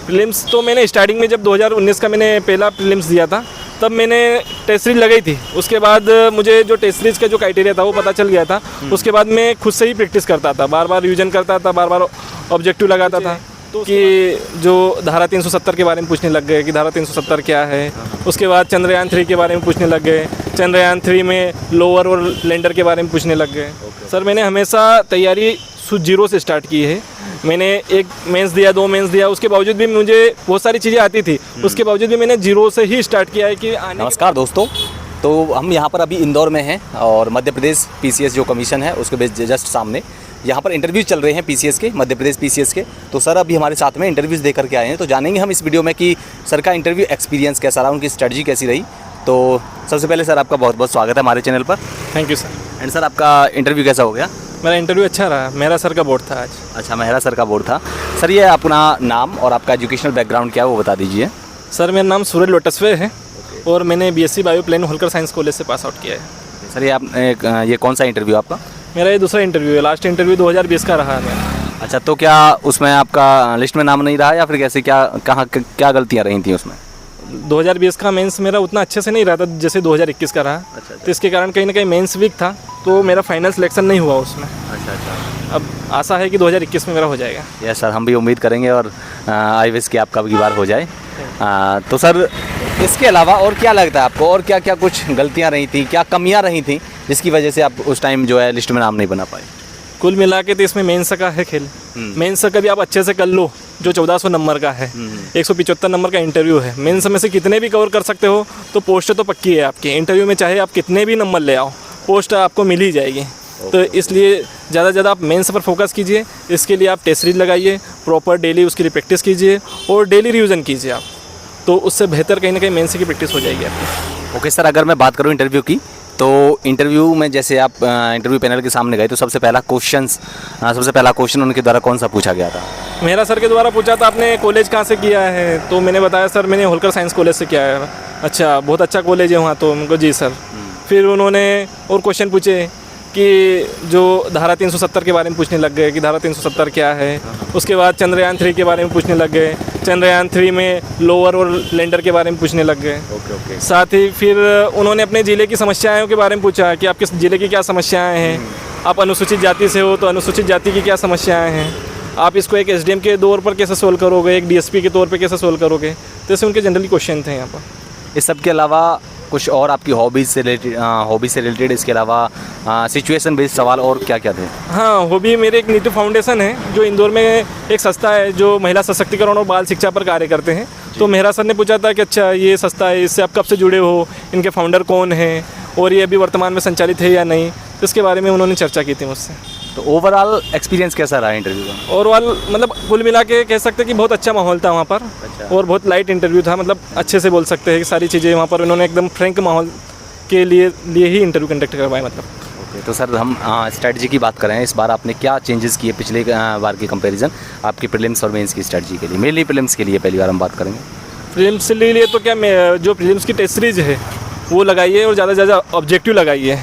Prelims तो मैंने starting में जब 2019 का मैंने पहला प्रीलिम्स दिया था तब मैंने टेस्ट सीरीज लगाई थी। उसके बाद मुझे जो टेस्ट सीरीज का जो क्राइटेरिया था वो पता चल गया था। उसके बाद मैं खुद से ही प्रैक्टिस करता था, बार बार रिवीजन करता था, बार बार ऑब्जेक्टिव लगाता था कि जो धारा 370 के बारे में पूछने लग गए कि धारा 370 क्या है। उसके बाद चंद्रयान 3 के बारे में पूछने लग गए, चंद्रयान 3 में लोअर और लैंडर के बारे में पूछने लग गए। सर मैंने हमेशा तैयारी जीरो से स्टार्ट की है। मैंने एक मेंस दिया, 2 मेंस दिया, उसके बावजूद भी मुझे बहुत सारी चीज़ें आती थी, उसके बावजूद भी मैंने जीरो से ही स्टार्ट किया है कि नमस्कार दोस्तों, तो हम यहाँ पर अभी इंदौर में हैं और मध्य प्रदेश पीसीएस जो कमीशन है उसके जस्ट सामने यहाँ पर इंटरव्यूज़ चल रहे हैं पीसीएस के, मध्य प्रदेश पीसीएस के। तो सर अभी हमारे साथ में इंटरव्यूज़ दे करके आए हैं, तो जानेंगे हम इस वीडियो में कि सर का इंटरव्यू एक्सपीरियंस कैसा रहा, उनकी स्ट्रेटजी कैसी रही। तो सबसे पहले सर आपका बहुत बहुत स्वागत है हमारे चैनल पर। Thank you sir. And sir आपका इंटरव्यू कैसा हो गया? मेरा इंटरव्यू अच्छा रहा। मेहरा सर का बोर्ड था आज। अच्छा, मेहरा सर का बोर्ड था। सर ये अपना नाम और आपका एजुकेशनल बैकग्राउंड क्या है वो बता दीजिए। सर मेरा नाम सूरज लोटसवे है और मैंने बीएससी बायोप्लेन होलकर साइंस कॉलेज से पास आउट किया है। सर ये कौन सा इंटरव्यू आपका? मेरा ये दूसरा इंटरव्यू है। लास्ट इंटरव्यू 2020 का रहा है मेरा। अच्छा, तो क्या उसमें आपका लिस्ट में नाम नहीं रहा या फिर कैसे, क्या गलतियाँ रही थी उसमें? 2020 का मेंस मेरा उतना अच्छे से नहीं रहा था जैसे 2021 का रहा। अच्छा। तो इसके कारण कहीं ना कहीं मेंस वीक था, तो मेरा फाइनल सिलेक्शन नहीं हुआ उसमें। अच्छा। अब आशा है कि 2021 में मेरा हो जाएगा। यस सर, हम भी उम्मीद करेंगे और आई विश कि आपका भी बार हो जाए। तो सर इसके अलावा और क्या लगता है आपको, और क्या क्या कुछ गलतियाँ रही थी, क्या कमियाँ रही थी जिसकी वजह से आप उस टाइम जो है लिस्ट में नाम नहीं बना पाए? कुल मिला के तो इसमें मेंस का है खेल। मेंस का भी आप अच्छे से कर लो, जो 1400 नंबर का है, 175 नंबर का इंटरव्यू है। मेंस में से कितने भी कवर कर सकते हो तो पोस्ट तो पक्की है आपकी। इंटरव्यू में चाहे आप कितने भी नंबर ले आओ, पोस्ट आपको मिल ही जाएगी। तो इसलिए ज़्यादा से ज़्यादा आप मेंस पर फोकस कीजिए। इसके लिए आप टेस्ट सीरीज लगाइए, प्रॉपर डेली उसके लिए प्रैक्टिस कीजिए और डेली रिवीजन कीजिए आप, तो उससे बेहतर कहीं ना कहीं मेंस की प्रैक्टिस हो जाएगी आपकी। ओके सर, अगर मैं बात करूँ इंटरव्यू की, तो इंटरव्यू में जैसे आप इंटरव्यू पैनल के सामने गए तो सबसे पहला क्वेश्चन उनके द्वारा कौन सा पूछा गया था? मेरा सर के द्वारा पूछा था आपने कॉलेज कहाँ से किया है, तो मैंने बताया सर मैंने होलकर साइंस कॉलेज से किया है। अच्छा, बहुत अच्छा कॉलेज है वहाँ तो। उनको जी सर। फिर उन्होंने और क्वेश्चन पूछे कि जो धारा 370 के बारे में पूछने लग गए कि धारा 370 क्या है। उसके बाद चंद्रयान 3 के बारे में पूछने लग गए, चंद्रयान 3 में लोअर और लैंडर के बारे में पूछने लग गए। ओके। साथ ही फिर उन्होंने अपने ज़िले की समस्याओं के बारे में पूछा कि आपके ज़िले की क्या समस्याएं हैं। आप अनुसूचित जाति से हो तो अनुसूचित जाति की क्या समस्याएं हैं, आप इसको एक एसडीएम के तौर पर कैसे सोल्व करोगे, एक डीएसपी के तौर पर कैसे सोल्व करोगे। तो ऐसे उनके जनरली क्वेश्चन थे यहाँ पर। इस सब के अलावा कुछ और आपकी हॉबीज़ से रिलेटेड इसके अलावा सिचुएशन बेस्ड सवाल और क्या क्या थे? हाँ, हॉबी मेरे एक नीतू फाउंडेशन है जो इंदौर में एक संस्था है जो महिला सशक्तिकरण और बाल शिक्षा पर कार्य करते हैं। तो मेहरा सर ने पूछा था कि अच्छा ये संस्था है, इससे आप कब से जुड़े हो, इनके फाउंडर कौन हैं और ये अभी वर्तमान में संचालित है या नहीं, तो इसके बारे में उन्होंने चर्चा की थी मुझसे। तो ओवरऑल एक्सपीरियंस कैसा रहा इंटरव्यू का? ओवरऑल मतलब कुल मिला के कह सकते हैं कि बहुत अच्छा माहौल था वहाँ पर। अच्छा। और बहुत लाइट इंटरव्यू था, मतलब अच्छे से बोल सकते हैं कि सारी चीज़ें वहाँ पर उन्होंने एकदम फ्रैंक माहौल के लिए ही इंटरव्यू कंडक्ट करवाया मतलब। ओके, तो सर हम स्ट्रेटजी की बात करें, इस बार आपने क्या चेंजेस किए पिछले बार की कंपैरिजन आपकी प्रीलिम्स और मेंस की स्ट्रेटजी के लिए? मेनली प्रीलिम्स के लिए पहली बार हम बात करेंगे। प्रीलिम्स के लिए तो क्या जो प्रीलिम्स की टेस्ट सीरीज है वो लगाइए और ज़्यादा से ज़्यादा ऑब्जेक्टिव लगाइए,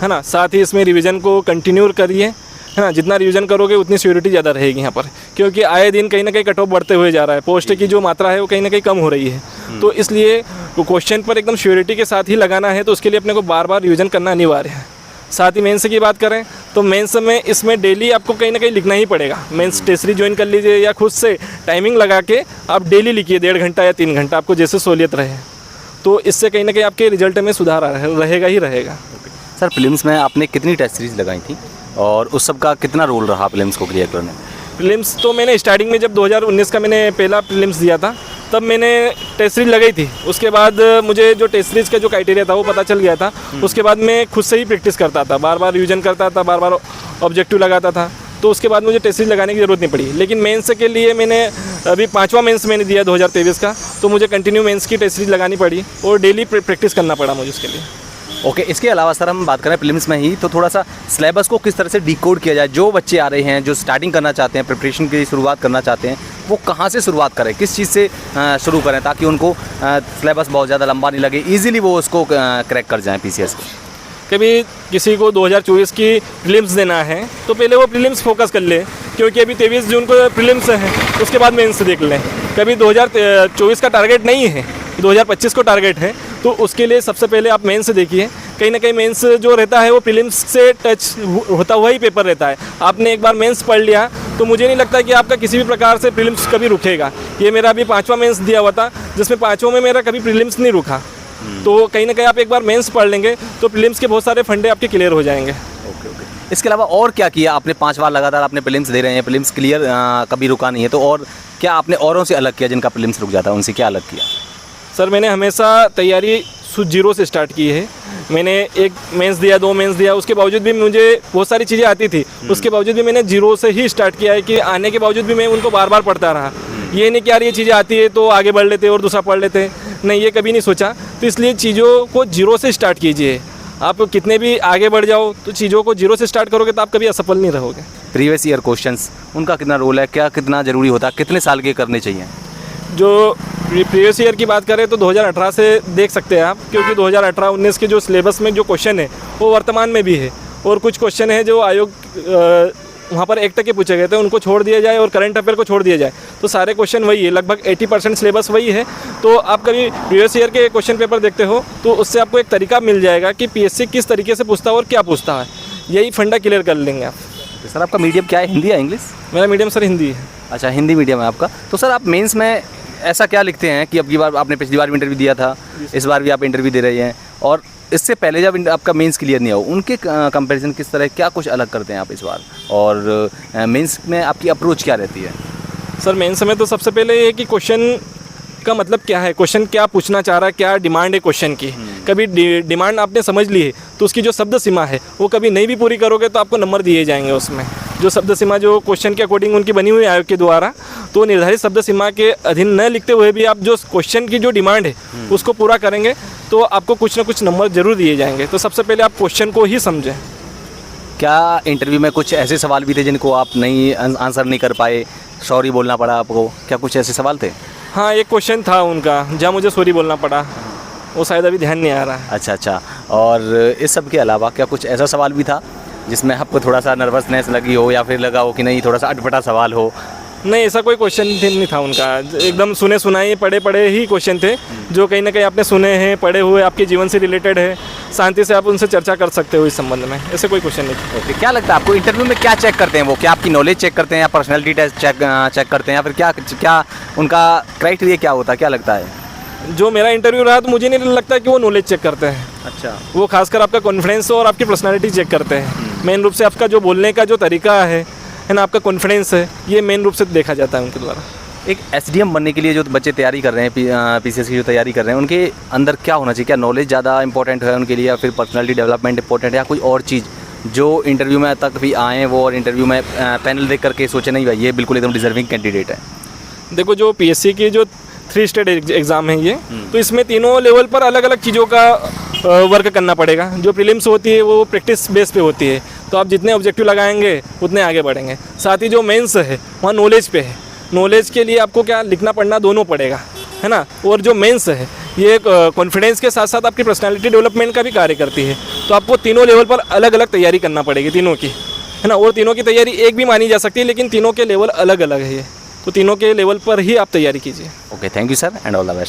है ना। साथ ही इसमें रिवीजन को कंटिन्यू करिए, है ना। जितना रिवीजन करोगे उतनी सिक्योरिटी ज़्यादा रहेगी यहाँ पर, क्योंकि आए दिन कहीं ना कहीं कट ऑफ बढ़ते हुए जा रहा है। पोस्ट की जो मात्रा है वो कहीं ना कहीं कम हो रही है। तो इसलिए क्वेश्चन पर एकदम सिक्योरिटी के साथ ही लगाना है, तो उसके लिए अपने को बार बार रिवीजन करना अनिवार्य है। साथ ही मेंस की बात करें तो मेंस में इसमें डेली आपको कहीं ना कहीं लिखना ही पड़ेगा। मेंस टेस्ट सीरीज ज्वाइन कर लीजिए या खुद से टाइमिंग लगा के आप डेली लिखिए, 1.5 घंटा या 3 घंटा, आपको जैसे सहूलियत रहे। तो इससे कहीं ना कहीं आपके रिजल्ट में सुधार रहेगा ही रहेगा। सर प्रीलिम्स में आपने कितनी टेस्ट सीरीज लगाई थी और उस सब का कितना रोल रहा प्रीलिम्स को क्लियर करने में? प्रीलिम्स तो मैंने स्टार्टिंग में जब 2019 का मैंने पहला प्रीलिम्स दिया था तब मैंने टेस्ट सीरीज लगाई थी। उसके बाद मुझे जो टेस्ट सीरीज का जो क्राइटेरिया था वो पता चल गया था। उसके बाद मैं खुद से ही प्रैक्टिस करता था, बार बार रिवीजन करता था, बार बार ऑब्जेक्टिव लगाता था। तो उसके बाद मुझे टेस्ट सीरीज लगाने की ज़रूरत नहीं पड़ी। लेकिन मेंस के लिए मैंने अभी 5वां मेंस मैंने दिया 2023 का, तो मुझे कंटिन्यू मेंस की टेस्ट सीरीज लगानी पड़ी और डेली प्रैक्टिस करना पड़ा मुझे उसके लिए। ओके, इसके अलावा सर हम बात करें प्रीलिम्स में ही, तो थोड़ा सा सिलेबस को किस तरह से डिकोड किया जाए। जो बच्चे आ रहे हैं जो स्टार्टिंग करना चाहते हैं, प्रिपरेशन की शुरुआत करना चाहते हैं, वो कहाँ से शुरुआत करें, किस चीज़ से शुरू करें ताकि उनको सिलेबस बहुत ज़्यादा लंबा नहीं लगे, ईजिली वो उसको क्रैक कर जाएँ पीसीएस को? कभी किसी को 2024 की प्रीलिम्स देना है तो पहले वो प्रीलिम्स फोकस कर ले, क्योंकि अभी 23 जून को प्रीलिम्स है, उसके बाद मेंस देख लें। कभी 2024 का टारगेट नहीं है, 2025 को टारगेट है, तो उसके लिए सबसे पहले आप मेंस देखिए। कहीं ना कहीं मेंस जो रहता है वो प्रीलिम्स से टच होता हुआ ही पेपर रहता है। आपने एक बार मेंस पढ़ लिया तो मुझे नहीं लगता कि आपका किसी भी प्रकार से प्रीलिम्स कभी रुकेगा। ये मेरा अभी 5वां मेंस दिया हुआ था, जिसमें 5वां में मेरा कभी प्रीलिम्स नहीं रुका। तो कहीं ना कहीं आप एक बार मेंस पढ़ लेंगे तो प्रीलिम्स के बहुत सारे फंडे आपके क्लियर हो जाएंगे। Okay okay. इसके अलावा और क्या किया आपने? 5 बार लगातार आपने प्रीलिम्स दे रहे हैं, प्रीलिम्स क्लियर कभी रुका नहीं है, तो और क्या आपने औरों से अलग किया जिनका प्रीलिम्स रुक जाता है, उनसे क्या अलग किया? सर मैंने हमेशा तैयारी जीरो से स्टार्ट की है। मैंने एक मेंस दिया, 2 मेंस दिया, उसके बावजूद भी मुझे बहुत सारी चीज़ें आती थी, उसके बावजूद भी मैंने जीरो से ही स्टार्ट किया है कि आने के बावजूद भी मैं उनको बार बार पढ़ता रहा। ये नहीं कि यार ये चीज़ें आती है तो आगे बढ़ लेते और दूसरा पढ़ लेते, नहीं, ये कभी नहीं सोचा। तो इसलिए चीज़ों को जीरो से स्टार्ट कीजिए। आप कितने भी आगे बढ़ जाओ तो चीज़ों को जीरो से स्टार्ट करोगे तो आप कभी असफल नहीं रहोगे। प्रीवियस ईयर क्वेश्चंस, उनका कितना रोल है, क्या कितना ज़रूरी होता है, कितने साल के करने चाहिए? जो प्रीवियस ईयर की बात करें तो 2018 से देख सकते हैं आप, क्योंकि 2018-19 के जो सिलेबस में जो क्वेश्चन है वो वर्तमान में भी है, और कुछ क्वेश्चन है जो आयोग वहाँ पर एक्ट के पूछे गए थे उनको छोड़ दिया जाए और करंट अफेयर को छोड़ दिया जाए, तो सारे क्वेश्चन वही है, लगभग 80% सिलेबस वही है। तो आप कभी प्रीवियस ईयर के क्वेश्चन पेपर देखते हो तो उससे आपको एक तरीका मिल जाएगा कि पीएससी किस तरीके से पूछता है और क्या पूछता है, यही फंडा क्लियर कर लेंगे आप। सर आपका मीडियम क्या है, हिंदी या इंग्लिश? मेरा मीडियम सर हिंदी है। अच्छा, हिंदी मीडियम है आपका। तो सर आप मेंस में ऐसा क्या लिखते हैं कि अब की बार आपने पिछली बार भी इंटरव्यू दिया था, इस बार भी आप इंटरव्यू दे रहे हैं, और इससे पहले जब आपका मेंस क्लियर नहीं हो उनके कंपैरिजन किस तरह, क्या कुछ अलग करते हैं आप इस बार, और मेंस में आपकी अप्रोच क्या रहती है? सर मेंस में तो सबसे पहले ये कि क्वेश्चन का मतलब क्या है, क्वेश्चन क्या पूछना चाह रहा है, क्या डिमांड है क्वेश्चन की। कभी डिमांड आपने समझ ली है तो उसकी जो शब्द सीमा है वो कभी नहीं भी पूरी करोगे तो आपको नंबर दिए जाएंगे उसमें। जो शब्द सीमा जो क्वेश्चन के अकॉर्डिंग उनकी बनी हुई है आयोग के द्वारा, तो निर्धारित शब्द सीमा के अधीन न लिखते हुए भी आप जो क्वेश्चन की जो डिमांड है उसको पूरा करेंगे तो आपको कुछ ना कुछ नंबर जरूर दिए जाएंगे। तो सबसे पहले आप क्वेश्चन को ही समझें। क्या इंटरव्यू में कुछ ऐसे सवाल भी थे जिनको आप नहीं आंसर नहीं कर पाए, सॉरी बोलना पड़ा आपको, क्या कुछ ऐसे सवाल थे? हाँ, एक क्वेश्चन था उनका जहाँ मुझे सॉरी बोलना पड़ा, वो शायद अभी ध्यान नहीं आ रहा है। अच्छा अच्छा। और इस सब के अलावा क्या कुछ ऐसा सवाल भी था जिसमें आपको थोड़ा सा नर्वसनेस लगी हो, या फिर लगा हो कि नहीं थोड़ा सा अटपटा सवाल हो? नहीं, ऐसा कोई क्वेश्चन नहीं था उनका, एकदम सुने सुनाए पढ़े पढ़े ही क्वेश्चन थे जो कहीं ना कहीं आपने सुने हैं, पढ़े हुए, आपके जीवन से रिलेटेड है, शांति से आप उनसे चर्चा कर सकते हो इस संबंध में। ऐसे कोई क्वेश्चन नहीं था। ओके, क्या लगता है आपको इंटरव्यू में क्या चेक करते हैं वो? क्या आपकी नॉलेज चेक करते हैं, या पर्सनैलिटी टेस्ट चेक करते हैं, या फिर क्या उनका क्राइटेरिया क्या होता है, क्या लगता है? जो मेरा इंटरव्यू रहा तो मुझे नहीं लगता कि वो नॉलेज चेक करते हैं। अच्छा। वो खासकर आपका कॉन्फिडेंस और आपकी पर्सनालिटी चेक करते हैं। मेन रूप से आपका जो बोलने का जो तरीका है ना, आपका कॉन्फिडेंस है, ये मेन रूप से देखा जाता है उनके द्वारा। एक एसडीएम बनने के लिए जो बच्चे तैयारी कर रहे हैं, पीसीएस की जो तैयारी कर रहे हैं, उनके अंदर क्या होना चाहिए? क्या नॉलेज ज़्यादा इंपॉर्टेंट है उनके लिए, या फिर पर्सनालिटी डेवलपमेंट इंपॉर्टेंट है, या कोई और चीज़ जो इंटरव्यू में तक भी आएँ वो, और इंटरव्यू में पैनल देख करके सोचे नहीं भाई ये बिल्कुल एकदम डिजर्विंग कैंडिडेट है? देखो, जो पीएससी की जो 3 स्टेट एग्ज़ाम है ये, तो इसमें तीनों लेवल पर अलग अलग चीज़ों का वर्क करना पड़ेगा। जो प्रीलिम्स होती है वो प्रैक्टिस बेस पे होती है, तो आप जितने ऑब्जेक्टिव लगाएंगे उतने आगे बढ़ेंगे। साथ ही जो मेंस है वहाँ नॉलेज पे है, नॉलेज के लिए आपको क्या लिखना पढ़ना दोनों पड़ेगा, है ना। और जो मेंस है ये कॉन्फिडेंस के साथ साथ आपकी पर्सनालिटी डेवलपमेंट का भी कार्य करती है, तो आपको तीनों लेवल पर अलग अलग तैयारी करना पड़ेगी तीनों की, है ना। और तीनों की तैयारी एक भी मानी जा सकती है, लेकिन तीनों के लेवल अलग अलग है ये, तो तीनों के लेवल पर ही आप तैयारी कीजिए। Okay, thank you sir and all the best.